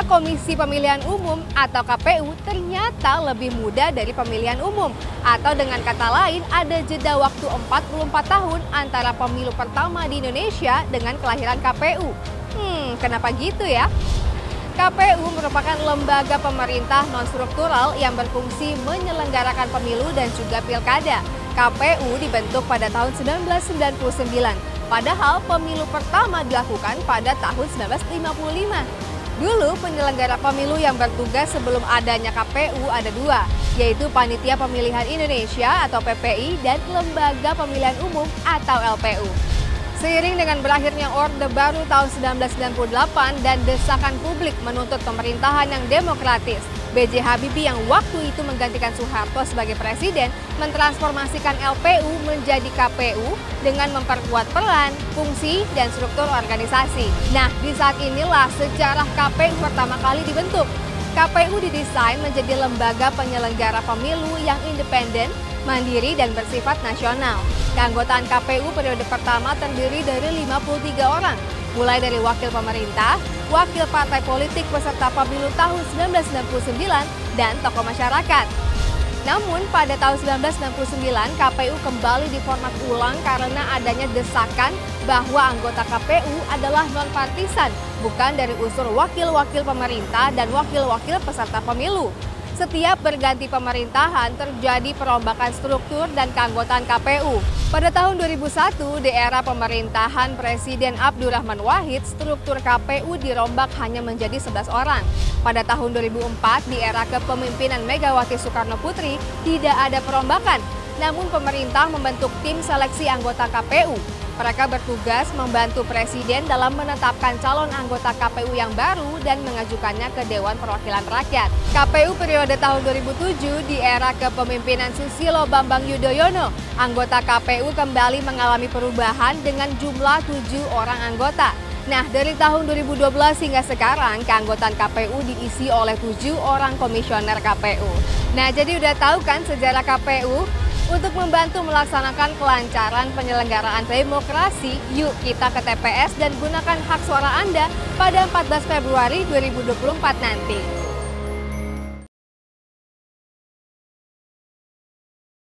Kerja Komisi Pemilihan Umum atau KPU ternyata lebih mudah dari pemilihan umum. Atau dengan kata lain, ada jeda waktu 44 tahun antara pemilu pertama di Indonesia dengan kelahiran KPU. Kenapa gitu ya? KPU merupakan lembaga pemerintah non-struktural yang berfungsi menyelenggarakan pemilu dan juga pilkada. KPU dibentuk pada tahun 1999, padahal pemilu pertama dilakukan pada tahun 1955. Dulu penyelenggara pemilu yang bertugas sebelum adanya KPU ada dua, yaitu Panitia Pemilihan Indonesia atau PPI dan Lembaga Pemilihan Umum atau LPU. Seiring dengan berakhirnya Orde Baru tahun 1998 dan desakan publik menuntut pemerintahan yang demokratis, B.J. Habibie yang waktu itu menggantikan Soeharto sebagai presiden mentransformasikan LPU menjadi KPU dengan memperkuat peran, fungsi, dan struktur organisasi. Nah, di saat inilah sejarah KPU pertama kali dibentuk. KPU didesain menjadi lembaga penyelenggara pemilu yang independen, mandiri, dan bersifat nasional. Keanggotaan KPU periode pertama terdiri dari 53 orang, mulai dari wakil pemerintah, wakil partai politik peserta pemilu tahun 1999, dan tokoh masyarakat. Namun pada tahun 1999 KPU kembali diformat ulang karena adanya desakan bahwa anggota KPU adalah non-partisan, bukan dari unsur wakil-wakil pemerintah dan wakil-wakil peserta pemilu. Setiap berganti pemerintahan terjadi perombakan struktur dan keanggotaan KPU. Pada tahun 2001, di era pemerintahan Presiden Abdurrahman Wahid, struktur KPU dirombak hanya menjadi 11 orang. Pada tahun 2004, di era kepemimpinan Megawati Soekarno Putri, tidak ada perombakan. Namun pemerintah membentuk tim seleksi anggota KPU. Mereka bertugas membantu Presiden dalam menetapkan calon anggota KPU yang baru dan mengajukannya ke Dewan Perwakilan Rakyat. KPU periode tahun 2007 di era kepemimpinan Susilo Bambang Yudhoyono, anggota KPU kembali mengalami perubahan dengan jumlah 7 orang anggota. Nah, dari tahun 2012 hingga sekarang, keanggotaan KPU diisi oleh 7 orang komisioner KPU. Nah, jadi udah tahu kan sejarah KPU? Untuk membantu melaksanakan kelancaran penyelenggaraan demokrasi, yuk kita ke TPS dan gunakan hak suara Anda pada 14 Februari 2024 nanti.